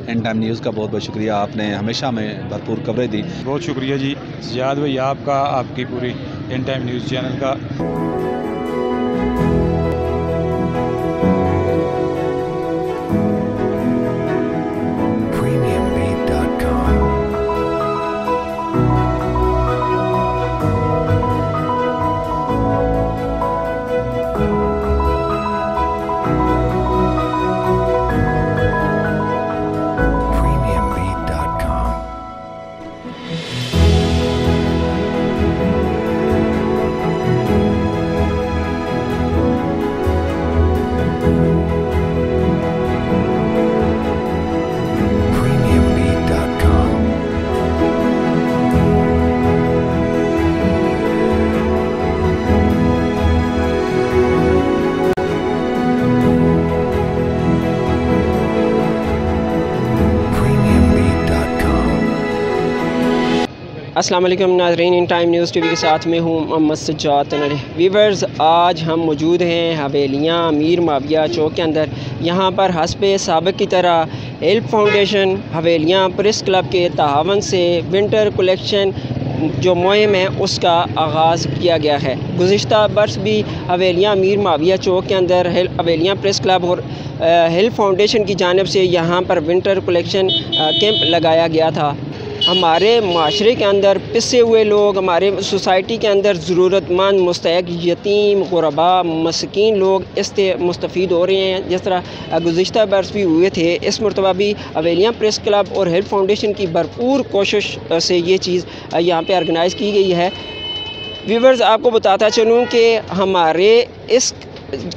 N time news का बहुत बहुत शुक्रिया, आपने हमेशा हमें भरपूर कवरेज दी। बहुत शुक्रिया जी सजाद भाई आपका, आपकी पूरी एन टाइम न्यूज़ चैनल का। अस्सलाम वालेकुम नाज़रीन, इन टाइम न्यूज़ टीवी के साथ में हूँ मोहम्मद सज्जाद तनरी। वीवर्स, आज हम मौजूद हैं हवेलियाँ मीर माविया चौक के अंदर। यहाँ पर हस्बे साबिक़ की तरह हेल्प फाउंडेशन हवेलियाँ प्रेस क्लब के तआवन से विंटर कलेक्शन जो मुहिम है उसका आगाज़ किया गया है। गुज़िश्ता बरस भी हवेलियाँ मीर माविया चौक के अंदर हवेलियाँ प्रेस क्लब और हेल्प फाउंडेशन की जानिब से यहाँ पर विंटर कलेक्शन कैंप लगाया गया था। हमारे माशरे के अंदर पिसे हुए लोग, हमारे सोसाइटी के अंदर ज़रूरतमंद मुस्तहक़ यतीम गुरबा मस्कीन लोग इससे मुस्तफ़ीद हो रहे हैं। जिस तरह गुज़िश्ता बरस भी हुए थे, इस मरतबा भी हवेलियाँ प्रेस क्लब और हेल्प फाउंडेशन की भरपूर कोशिश से ये चीज़ यहाँ पे ऑर्गेनाइज़ की गई है। व्यूवर्स, आपको बताता चलूँ कि हमारे इस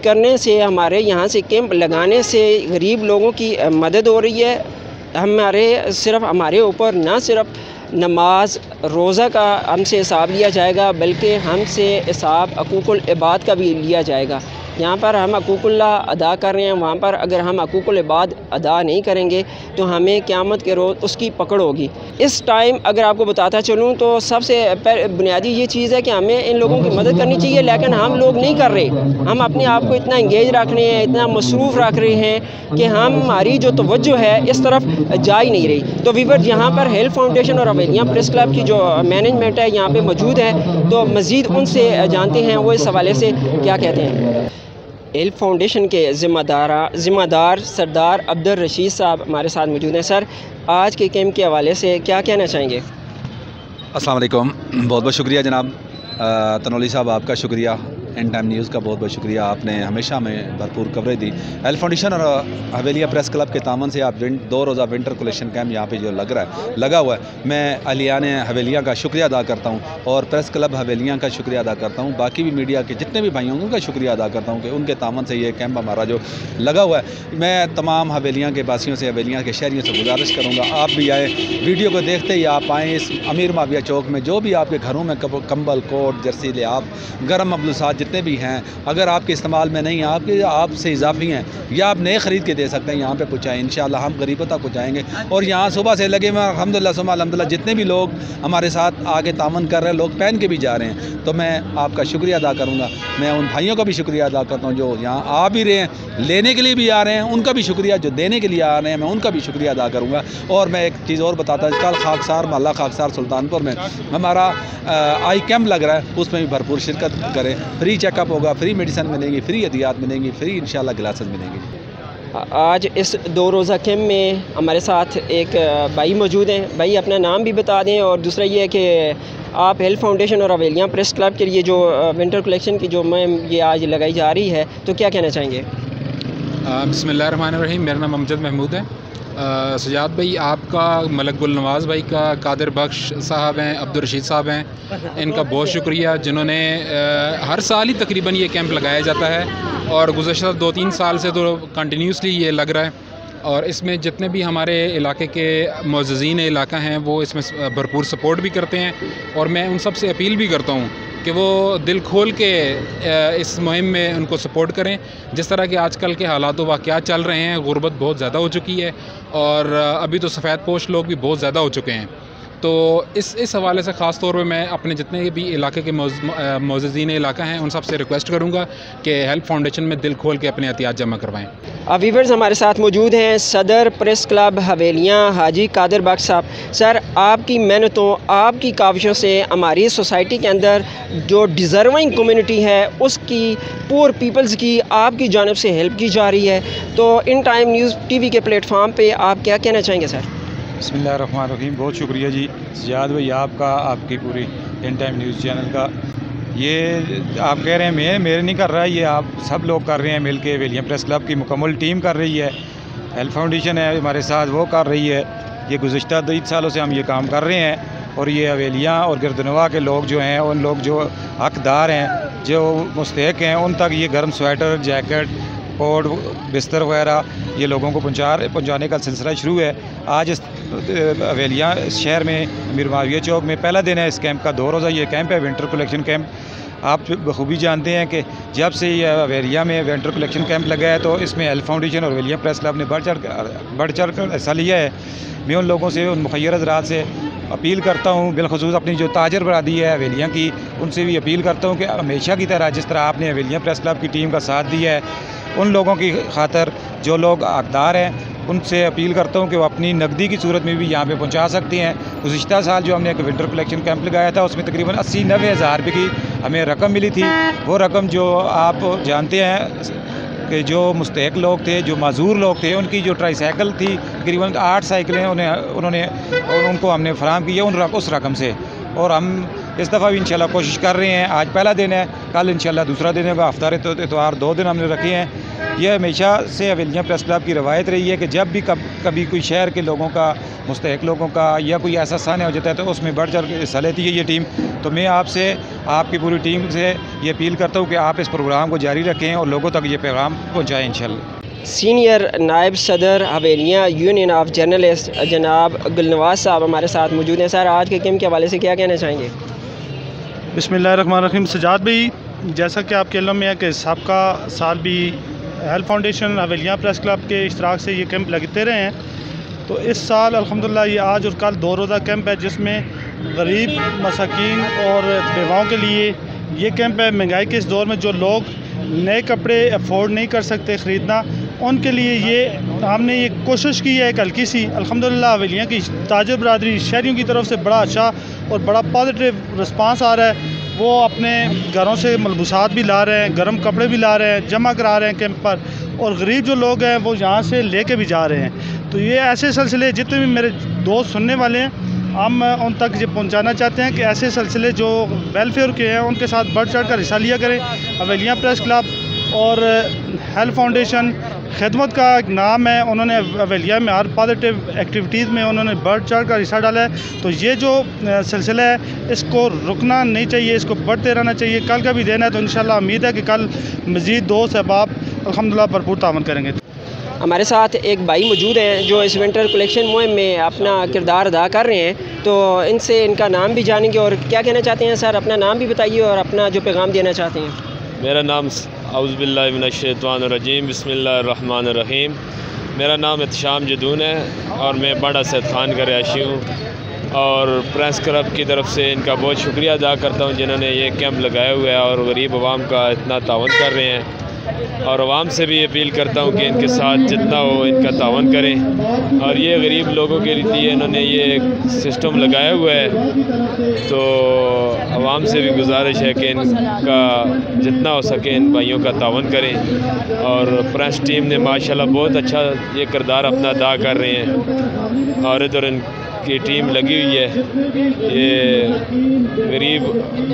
करने से, हमारे यहाँ से कैंप लगाने से गरीब लोगों की मदद हो रही है। सिर्फ हमारे ऊपर न सिर्फ नमाज रोज़ा का हमसे हिसाब लिया जाएगा, बल्कि हमसे हिसाब हकूक़ुल इबाद का भी लिया जाएगा। यहाँ पर हम हकूक़ुल्लाह अदा कर रहे हैं, वहाँ पर अगर हम हकूक़ुल इबाद अदा नहीं करेंगे तो हमें क़यामत के रोज़ उसकी पकड़ होगी। इस टाइम अगर आपको बताता चलूँ तो सबसे बुनियादी ये चीज़ है कि हमें इन लोगों की मदद करनी चाहिए, लेकिन हम लोग नहीं कर रहे। हम अपने आप को इतना इंगेज रख रहे हैं, इतना मसरूफ़ रख रहे हैं कि हमारी जो तवज्जो है इस तरफ जा ही नहीं रही। तो व्यूअर्स, यहाँ पर हेल्प फाउंडेशन और हवेलियाँ प्रेस क्लब की जो मैनेजमेंट है यहाँ पर मौजूद है, तो मज़ीद उनसे जानते हैं वो इस हवाले से क्या कहते हैं। हेल्प फाउंडेशन के ज़िम्मेदार सरदार अब्दुल रशीद साहब हमारे साथ मौजूद हैं। सर, आज के कैंप के हवाले से क्या कहना चाहेंगे? अस्सलाम वालेकुम, बहुत बहुत शुक्रिया जनाब तनौली साहब, आपका शुक्रिया। एन टाइम न्यूज़ का बहुत बहुत शुक्रिया, आपने हमेशा हमें भरपूर कवरेज दी। हेल्प फाउंडेशन और हवेलियाँ प्रेस क्लब के तामन से आप 2 रोज़ा विंटर कलेक्शन कैंप यहाँ पे जो लगा हुआ है, मैं अलियान हवेलियाँ का शुक्रिया अदा करता हूँ और प्रेस क्लब हवेलियाँ का शुक्रिया अदा करता हूँ। बाकी भी मीडिया के जितने भी भाई होंगे उनका शुक्रिया अदा करता हूँ कि उनके तामन से ये कैंप हमारा जो लगा हुआ है। मैं तमाम हवेलियाँ के वासियों से, हवेलियाँ के शहरियों से गुजारिश करूँगा, आप भी आएँ, वीडियो को देखते ही आप आएँ इस अमीर माविया चौक में। जो भी आपके घरों में कंबल, कोट, जर्सी, लिहाफ, गर्म मबलूसात जितने भी हैं, अगर आपके इस्तेमाल में नहीं, आपसे इजाफी हैं या आप नए ख़रीद के दे सकते हैं, यहाँ पे पहुँचाएँ। इंशाअल्लाह हम गरीबों तक पहुँचाएँगे। और यहाँ सुबह से लगे हुए अल्हम्दुलिल्लाह जितने भी लोग हमारे साथ आगे तामन कर रहे हैं, लोग पहन के भी जा रहे हैं, तो मैं आपका शुक्रिया अदा करूँगा। मैं उन भाइयों का भी शुक्रिया अदा करता हूँ जो यहाँ आ भी रहे हैं, लेने के लिए भी आ रहे हैं, उनका भी शुक्रिया। जो देने के लिए आ रहे हैं मैं उनका भी शुक्रिया अदा करूँगा। और मैं एक चीज़ और बताता हूँ, कल खाकसार मोहल्ला खाकसार सुल्तानपुर में हमारा आई कैंप लग रहा है, उसमें भी भरपूर शिरकत करें। फ्री चेकअप होगा, फ्री मेडिसिन मिलेंगी, फ्री हदियात मिलेंगी, फ्री इंशाल्लाह ग्लासेस मिलेंगी। आज इस 2 रोज़ा कैंप में हमारे साथ एक भाई मौजूद हैं। भाई, अपना नाम भी बता दें, और दूसरा ये है कि आप हेल्प फाउंडेशन और हवेलियाँ प्रेस क्लब के लिए जो विंटर कलेक्शन की जो मुहिम ये आज लगाई जा रही है, तो क्या कहना चाहेंगे? बिस्मिल्लाहिर्रहमानिर्रहीम, मेरा नाम अमजद महमूद है। सजाद भाई आपका, मलक गुल नवाज़ भाई का, कादिर बख्श साहब हैं, अब्दुल रशीद साहब हैं, इनका बहुत शुक्रिया जिन्होंने हर साल ही तकरीबन ये कैंप लगाया जाता है और गुज़श्ता 2-3 साल से तो कंटिन्यूसली ये लग रहा है। और इसमें जितने भी हमारे इलाके के मुअज़्ज़िज़ीन इलाका हैं वो इसमें भरपूर सपोर्ट भी करते हैं। और मैं उन सब से अपील भी करता हूँ कि वो दिल खोल के इस मुहिम में उनको सपोर्ट करें। जिस तरह के आजकल के हालात व वाक़यात चल रहे हैं, गुर्बत बहुत ज़्यादा हो चुकी है और अभी तो सफ़ेद पोश लोग भी बहुत ज़्यादा हो चुके हैं। तो इस हवाले से ख़ास तौर पे मैं अपने जितने भी इलाके के मोअज़्ज़िज़ीन इलाका हैं उन सब से रिक्वेस्ट करूँगा कि हेल्प फाउंडेशन में दिल खोल के अपने एहतियात जमा करवाएँ। वीवर्स हमारे साथ मौजूद हैं सदर प्रेस क्लब हवेलियाँ हाजी कादिर बख्श साहब। सर, आपकी मेहनतों, आपकी काविशों से हमारी सोसाइटी के अंदर जो डिज़र्विंग कम्युनिटी है उसकी, पुअर पीपल्स की आपकी जानिब से हेल्प की जा रही है, तो इन टाइम न्यूज़ टीवी के प्लेटफार्म पे आप क्या कहना चाहेंगे सर? बिस्मिल्लाहिर्रहमानिर्रहीम। बहुत शुक्रिया जी सजाद भाई आपका, आपकी पूरी इन टाइम न्यूज़ चैनल का। ये आप कह रहे हैं मेरे नहीं कर रहा है, ये आप सब लोग कर रहे हैं मिल के। हवेलियाँ प्रेस क्लब की मुकम्मल टीम कर रही है, हेल्प फाउंडेशन है हमारे साथ, वो कर रही है। ये गुज़िश्ता 2 सालों से हम ये काम कर रहे हैं और ये हवेलियाँ और गिरदनवा के लोग जो हैं, उन लोग जो हकदार हैं, जो मुस्तहिक हैं, उन तक ये गर्म स्वेटर, जैकेट, कोट, बिस्तर वगैरह ये लोगों को पहुँचाने का सिलसिला शुरू है। आज इस हवेलियाँ शहर में अमीर मुआविया चौक में पहला दिन है इस कैंप का। 2 रोज़ा ये कैंप है, विंटर कलेक्शन कैंप। आप बखूबी जानते हैं कि जब से ये हवेलियाँ में विंटर कलेक्शन कैंप लगा है तो इसमें हेल्प फाउंडेशन और हवेलियाँ प्रेस क्लब ने बढ़ चढ़ कर हिस्सा लिया है। मैं उन लोगों से, उन मुखय्यर हज़रात से अपील करता हूँ, बिलखसूस अपनी जो ताजर बरादरी है हवेलियाँ की, उनसे भी अपील करता हूँ कि हमेशा की तरह जिस तरह आपने हवेलियाँ प्रेस क्लब की टीम का साथ दिया है, उन लोगों की खातर जो लोग हकदार हैं उनसे अपील करता हूँ कि वो अपनी नकदी की सूरत में भी यहाँ पे पहुँचा सकते हैं। गुज़िश्ता साल जो हमने एक विंटर कलेक्शन कैंप लगाया था उसमें तकरीबन 80-90 हज़ार रुपये की हमें रकम मिली थी। वो रकम जो आप जानते हैं कि जो मुस्तहिक लोग थे, जो माजूर लोग थे, उनकी जो ट्राईसाइकिल थी तकरीबन 8 साइकिलें उनको हमने फराहम की है उस रकम से। और हम इस दफ़ा भी इंशाल्लाह कोशिश कर रहे हैं। आज पहला दिन है, कल इंशाल्लाह दूसरा दिन होगा। हफ्तार इतवार 2 दिन हमने रखे हैं। यह हमेशा से हवेलियाँ प्रेस क्लब की रवायत रही है कि जब भी कभी कोई शहर के लोगों का, मुस्तहिक लोगों का या कोई ऐसा सान्य हो जाता है तो उसमें बढ़ चढ़ के हिस्सा लेती है ये टीम। तो मैं आपसे, आपकी पूरी टीम से ये अपील करता हूँ कि आप इस प्रोग्राम को जारी रखें और लोगों तक ये पैगाम पहुँचाएँ इंशाल्लाह। सीनियर नायब सदर हवेलियाँ यूनियन ऑफ जर्नलिस्ट जनाब गुलनवाज साहब हमारे साथ मौजूद हैं। सर, आज के कैंप के हवाले से क्या कहना चाहेंगे? बिस्मिल्लाहिर्रहमानिर्रहीम। सजाद भाई, जैसा कि आपके इल्म में है कि सबका साल भी हेल्प फाउंडेशन हवेलियाँ प्रेस क्लब के इश्तराक से ये कैंप लगते रहे हैं, तो इस साल अल्हम्दुलिल्लाह ये आज और कल 2 रोज़ा कैंप है जिसमें गरीब, मसाकीन और बेवाओं के लिए ये कैंप है। महंगाई के इस दौर में जो लोग नए कपड़े अफोर्ड नहीं कर सकते ख़रीदना, उनके लिए ये हमने ये कोशिश की है एक हल्की सी। अल्हम्दुलिल्लाह हवेलियाँ की ताजर बरादरी शहरियों की तरफ से बड़ा अच्छा और बड़ा पॉजिटिव रिस्पांस आ रहा है। वो अपने घरों से मलबूसात भी ला रहे हैं, गर्म कपड़े भी ला रहे हैं, जमा करा रहे हैं कैंप पर, और गरीब जो लोग हैं वो यहाँ से लेके भी जा रहे हैं। तो ये ऐसे सिलसिले जितने भी मेरे दोस्त सुनने वाले हैं, हम उन तक ये पहुँचाना चाहते हैं कि ऐसे सिलसिले जो वेलफेयर के हैं उनके साथ बढ़ चढ़ कर हिस्सा लिया करें। हवेलियाँ प्रेस क्लब और हेल्प फाउंडेशन खिदमत का एक नाम है, उन्होंने हवेलियाँ में हर पॉजिटिव एक्टिविटीज़ में उन्होंने बढ़ चढ़ कर हिस्सा डाला है। तो ये जो सिलसिला है इसको रुकना नहीं चाहिए, इसको बढ़ते रहना चाहिए। कल का भी दिन है तो इंशाल्लाह उम्मीद है कि कल मज़ीद दोस्त अहबाब अल्हम्दुलिल्लाह भरपूर तावन करेंगे। हमारे साथ एक भाई मौजूद हैं जो इस विंटर कलेक्शन मुहिम में अपना किरदार अदा कर रहे हैं, तो इनसे इनका नाम भी जानेंगे और क्या कहना चाहते हैं। सर, अपना नाम भी बताइए और अपना जो पैगाम देना चाहते हैं। मेरा नाम औज़ुबिल्लाहि मिनश्शैतानिर्रजीम बिस्मिल्लाहिर्रहमानिर्रहीम। मेरा नाम एहतशाम जदून है और मैं बड़ा सैयद खान का रहायशी हूँ और प्रेस क्लब की तरफ से इनका बहुत शुक्रिया अदा करता हूँ जिन्होंने ये कैंप लगाया हुआ है और गरीब आवाम का इतना तावन कर रहे हैं। और आवाम से भी अपील करता हूँ कि इनके साथ जितना हो इनका तावन करें। और ये गरीब लोगों के लिए इन्होंने ये सिस्टम लगाया हुआ है, तो आवाम से भी गुजारिश है कि इनका जितना हो सके इन भाइयों का तावन करें। और प्रेस टीम ने माशाल्लाह बहुत अच्छा ये किरदार अपना अदा कर रहे हैं और इधर इनकी टीम लगी हुई है। ये गरीब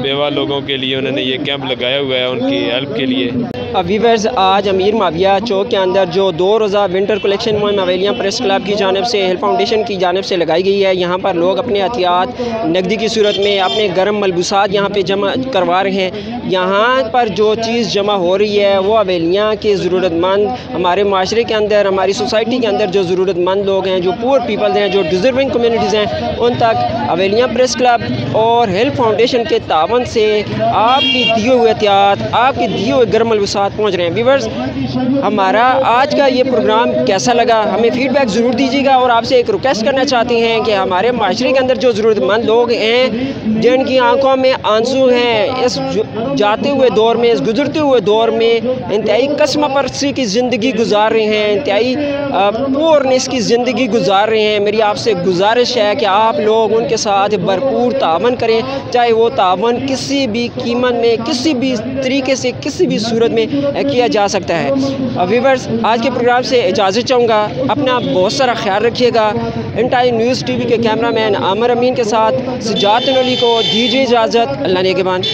बेवा लोगों के लिए उन्होंने ये कैंप लगाया हुआ है उनकी हेल्प के लिए। वीवर्स, आज अमीर मुआविया चौक के अंदर जो 2 रोज़ा विंटर कलेक्शन मुहिम हवेलियाँ प्रेस क्लब की जानिब से, हेल्प फाउंडेशन की जानिब से लगाई गई है, यहाँ पर लोग अपने एहतियात नकदी की सूरत में अपने गर्म मलबूसात यहाँ पे जमा करवा रहे हैं। यहाँ पर जो चीज़ जमा हो रही है वो हवेलियाँ के ज़रूरतमंद, हमारे माशरे के अंदर, हमारी सोसाइटी के अंदर जो ज़रूरतमंद लोग हैं, जो पुअर पीपल्स हैं, जो डिज़र्विंग कम्युनिटीज़ हैं, उन तक हवेलियाँ प्रेस क्लब और हेल्प फाउंडेशन के तावन से आपकी दिए हुए एहतियात, आपके दिए हुए गर्म मलबूसात साथ पहुँच रहे हैं। व्यूवर्स, हमारा आज का ये प्रोग्राम कैसा लगा हमें फ़ीडबैक ज़रूर दीजिएगा, और आपसे एक रिक्वेस्ट करना चाहते हैं कि हमारे माशरे के अंदर जो ज़रूरतमंद लोग हैं, जिनकी आंखों में आंसू हैं, इस जाते हुए दौर में, इस गुजरते हुए दौर में इंतहाई कसम परस्ती की ज़िंदगी गुजार रहे हैं, इंतहाई पुअरनेस की ज़िंदगी गुजार रहे हैं, मेरी आपसे गुजारिश है कि आप लोग उनके साथ भरपूर तावन करें, चाहे वो तावन किसी भी कीमत में, किसी भी तरीके से, किसी भी सूरत में किया जा सकता है। व्यूवर्स, आज के प्रोग्राम से इजाज़त चाहूँगा। अपना बहुत सारा ख्याल रखिएगा। इन टाइम न्यूज़ TV के कैमरामैन आमिर अमीन के साथ सजात तनोली को दीजिए इजाज़त। अल्लाह ने के बाद।